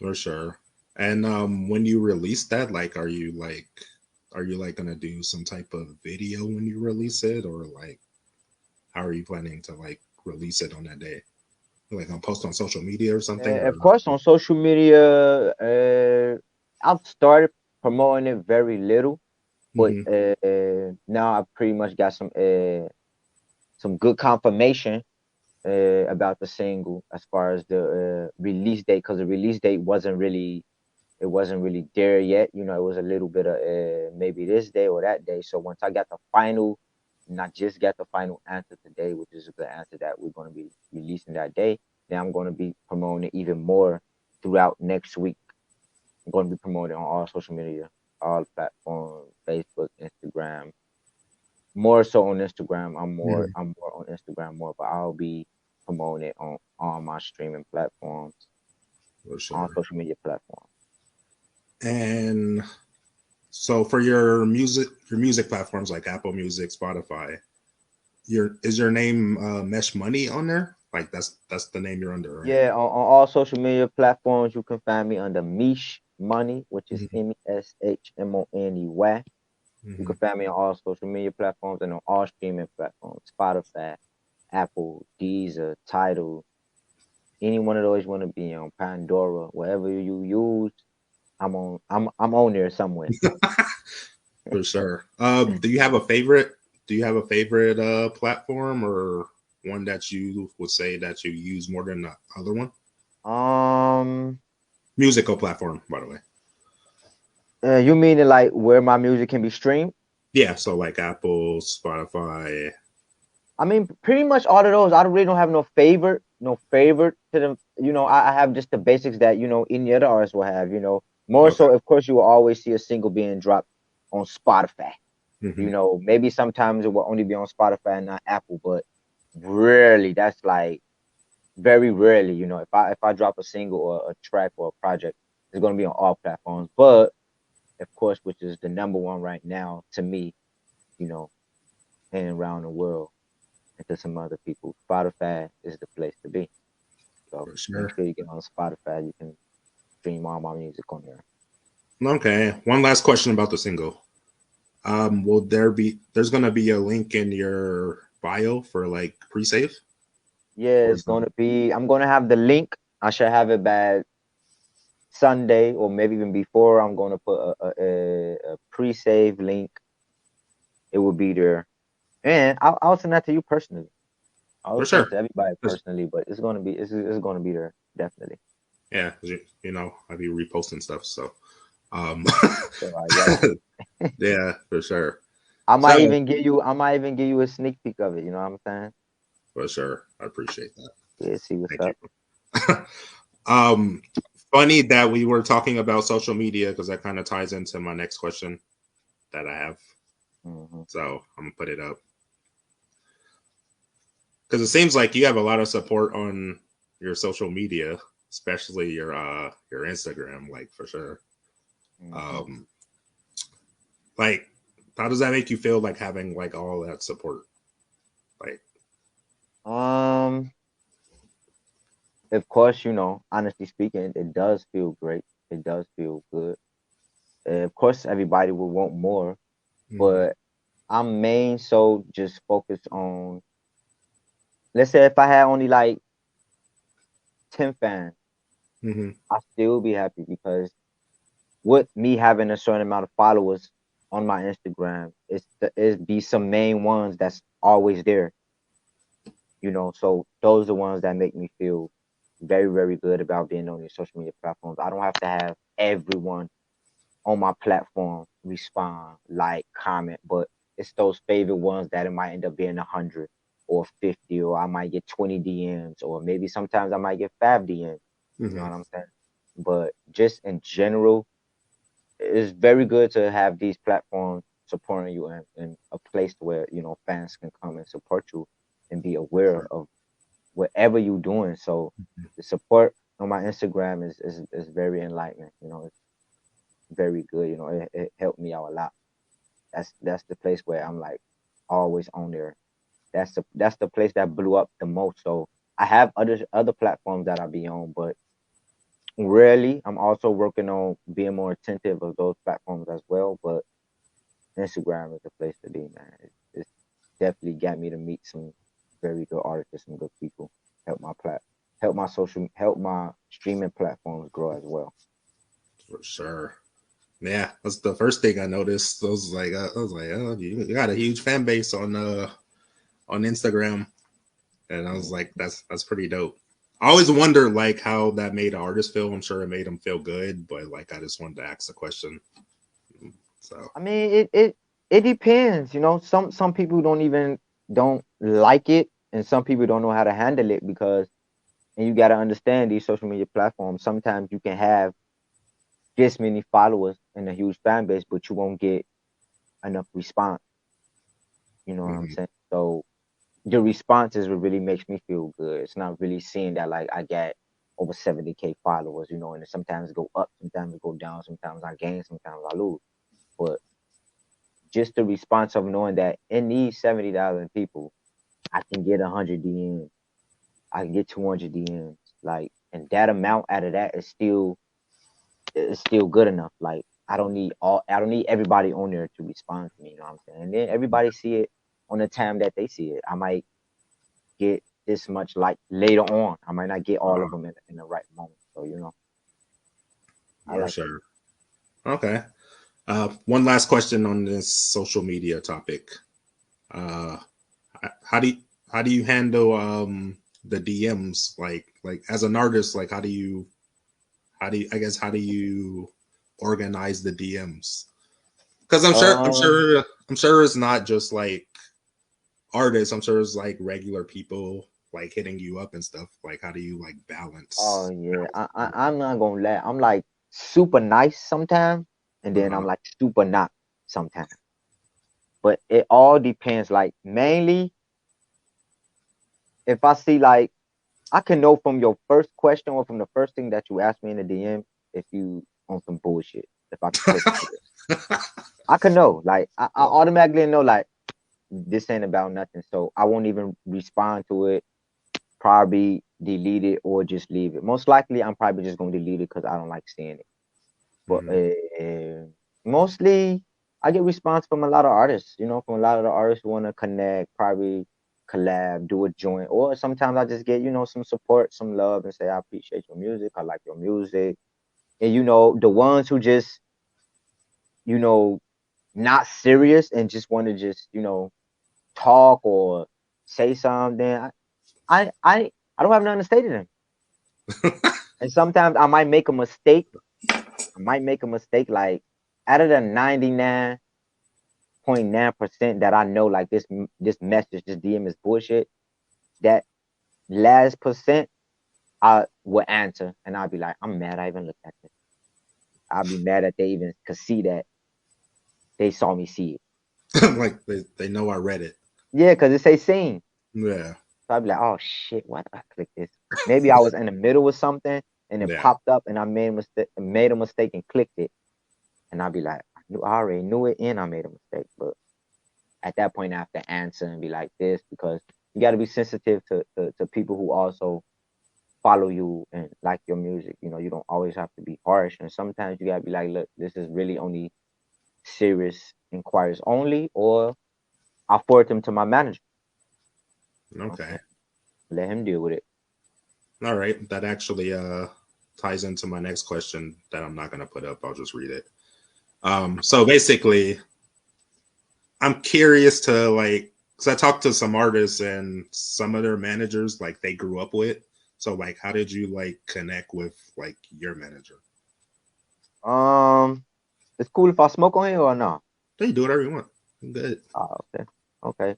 For sure. And when you release that, like, are you like gonna do some type of video when you release it, or like, how are you planning to like release it on that day? Like, gonna post on social media or something, or Of course, on social media, I've started promoting it very little, but hmm now I've pretty much got some good confirmation about the single as far as the release date, because the release date wasn't really there yet. It was a little bit of maybe this day or that day. So once I got the final, not just got the final answer today, which is a good answer that we're going to be releasing that day, then I'm going to be promoting it even more throughout next week. I'm going to be promoting on all social media, all platforms, Facebook, Instagram. More so on Instagram. I'm more on Instagram more, but I'll be promoting it on all my streaming platforms, for on sure. social media platforms. And so for your music platforms like Apple Music, Spotify, is your name Mesh Money on there? Like that's the name you're under, right? Yeah, on all social media platforms, you can find me under Mish Money, which is hmm Meshmoney. You hmm can find me on all social media platforms and on all streaming platforms: Spotify, Apple, Deezer, Tidal, any one of those you want to be on, Pandora, whatever you use, I'm on. I'm on there somewhere. For sure. Do you have a favorite? Do you have a favorite platform or one that you would say that you use more than the other one? Um, Musical platform, by the way. you mean like where my music can be streamed? Yeah, so like Apple, Spotify. I mean, pretty much all of those. I don't really don't have no favorite to them. I have just the basics that any other artist will have. More Okay. so, of course, you will always see a single being dropped on Spotify. hmm Maybe sometimes it will only be on Spotify and not Apple, but rarely. That's like very rarely. If I drop a single or a track or a project, it's gonna be on all platforms. But of course, which is the number one right now to me, you know, and around the world and to some other people, Spotify is the place to be. So For make sure. sure you get on Spotify. You can stream all my music on there. Okay. One last question about the single. Will there's gonna be a link in your bio for like pre-save? Yeah, Or it's gonna be. I'm gonna have the link. I should have it by Sunday or maybe even before. I'm gonna put a pre-save link. It will be there, and I'll send that to you personally. I'll for send sure. it to everybody 'Cause- personally, but it's gonna be there definitely. Yeah, 'cause you know, I be reposting stuff, so um So I got you. yeah, for sure. I So might even give you. I might even give you a sneak peek of it. You know what I'm saying? for sure. I appreciate that. Yeah, see what's Thank up. you. um Funny that we were talking about social media because that kind of ties into my next question that I have. Hmm. So I'm gonna put it up because it seems like you have a lot of support on your social media, especially your Instagram, like for sure. Hmm. Um, like, how does that make you feel? Like having like all that support? Like, Um, of course, honestly speaking, it does feel great. It does feel good. Of course, everybody will want more, mm-hmm, but I'm main so just focused on. Let's say if I had only like 10 fans, mm-hmm, I still be happy because with me having a certain amount of followers on my Instagram, it's be some main ones that's always there. So those are the ones that make me feel very, very good about being on these social media platforms. I don't have to have everyone on my platform respond, like, comment, but it's those favorite ones that it might end up being 100 or 50, or I might get 20 DMs, or maybe sometimes I might get 5 DMs. You know mm-hmm, what I'm saying? But just in general, it's very good to have these platforms supporting you in a place where fans can come and support you and be aware of whatever you're doing. So the support on my Instagram is very enlightening. It's very good. It helped me out a lot. That's the place where I'm like always on there. That's the place that blew up the most. So I have other platforms that I be on, but Rarely. I'm also working on being more attentive of those platforms as well. But Instagram is the place to be, man. It's definitely got me to meet some very good artists, some good people. Help my help my streaming platforms grow as well. For sure. Yeah, that's the first thing I noticed. Oh, you got a huge fan base on Instagram, and I was Mm. like, that's pretty dope. I always wonder like how that made an artist feel. I'm sure it made them feel good, but like I just wanted to ask the question. So I mean, it depends. You know, some people don't like it, and some people don't know how to handle it because, and you got to understand these social media platforms. Sometimes you can have this many followers and a huge fan base, but you won't get enough response. You know what I'm mhm. saying? So the response is what really makes me feel good. It's not really seeing that like I got over 70K followers, you know, and sometimes it go up, sometimes it go down, sometimes I gain, sometimes I lose. But just the response of knowing that in these 70,000 people, I can get 100 DMs, I can get 200 DMs, like, and that amount out of that is still good enough. Like, I don't need everybody on there to respond to me. You know what I'm saying? And then everybody see it on the time that they see it. I might get this much like later on. I might not get all uh, of them in the right moment. So I for like that. sure. Okay. One last question on this social media topic. Uh, how do you, how do you handle the DMs? Like as an artist, like how do you organize the DMs? Because Um, I'm sure it's not just like artists. I'm sure it's like regular people like hitting you up and stuff. Like how do you like oh balance? yeah, I'm not gonna lie. I'm like super nice sometimes, and then I'm Uh-huh. like super not sometimes. But it all depends. Like mainly, if I see like I can know from your first question or from the first thing that you ask me in the DM if you on some bullshit. If I can click into it, I can know. Like I automatically know like this ain't about nothing. So I won't even respond to it. Probably delete it or just leave it. Most likely, I'm probably just gonna delete it because I don't like seeing it. But Mhm. mostly, I get response from a lot of artists. You know, from a lot of the artists who want to connect, probably collab, do a joint, or sometimes I just get some support, some love, and say I appreciate your music. I like your music, and the ones who just you know not serious and just want to just talk or say something. I don't have nothing to say to them. And sometimes I might make a mistake. I might make a mistake. Like out of the 99.9% that I know, like this message, this DM is bullshit. That last percent, I will answer, and I'll be like, I'm mad. I even looked at this. I'll be mad that they even could see that they saw me see it. Like they know I read it. Yeah, cause it say seen. Yeah. So I'd be like, oh shit, why did I click this? Maybe I was in the middle of something and it Yeah. popped up and I made a mistake and clicked it. And I'd be like, I already knew it and I made a mistake. But at that point I have to answer and be like this because you gotta be sensitive to people who also follow you and like your music. You don't always have to be harsh. And sometimes you gotta be like, look, this is really only serious inquiries only, or I'll forward them to my manager. Okay. Okay. Let him deal with it. All right. That actually ties into my next question that I'm not gonna put up. I'll just read it. So basically, I'm curious to like, because I talked to some artists and some of their managers, like they grew up with. So like, how did you like connect with like your manager? Um, it's cool if I smoke on here or not. They do whatever you want. Good. Oh, okay. Okay.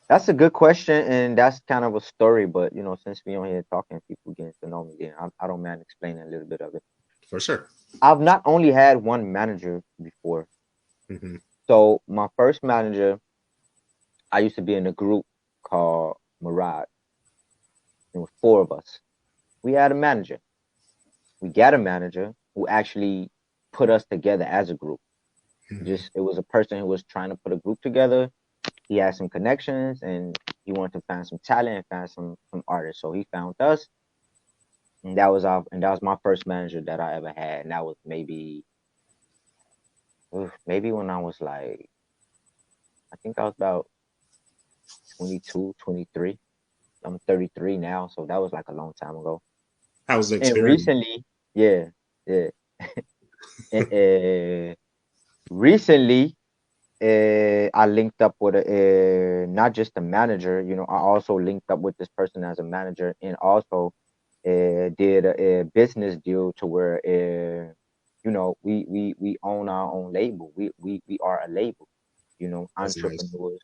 That's a good question, and that's kind of a story. But since we on here talking, people getting to know me, then I don't mind explaining a little bit of it. For sure. I've not only had one manager before. Hmm. So my first manager, I used to be in a group called Mirage. It was four of us. We had a manager. We got a manager who actually put us together as a group. Hmm. Just it was a person who was trying to put a group together. He had some connections and he wanted to find some talent and find some artists. So he found us and that was my first manager that I ever had, and that was maybe when I was like, I think I was about 22, 23. I'm 33 now, so that was like a long time ago. How was the And experience? recently, yeah, yeah, and, recently, I linked up with not just a manager. You know, I also linked up with this person as a manager, and also did a business deal to where you know, we own our own label. We are a label. You know, That's nice. entrepreneurs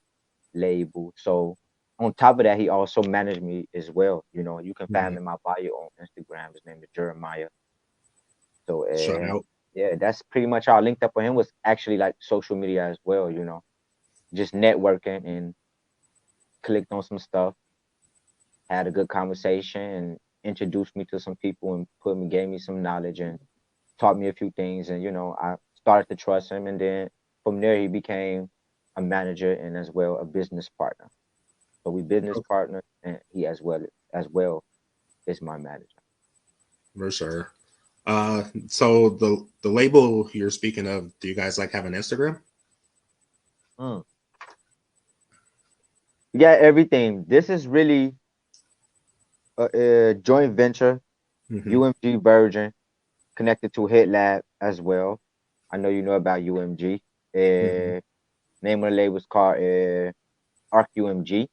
label. So on top of that, he also managed me as well. You know, you can find Mhm. him in my bio on Instagram. His name is Jeremiah. So Shout out. yeah, that's pretty much how I linked up with him. Was actually like social media as well. You know, just networking and clicked on some stuff, had a good conversation, and introduced me to some people and gave me some knowledge and taught me a few things. And you know, I started to trust him, and then from there he became a manager and as well a business partner. So we business Okay, partners, and he as well is my manager. for sure. So the label you're speaking of, do you guys like have an Instagram? Mm. We got everything. This is really a joint venture, Hmm. UMG Virgin, connected to Hit Lab as well. I know you know about UMG. Hmm. Name of the label is called Arc UMG.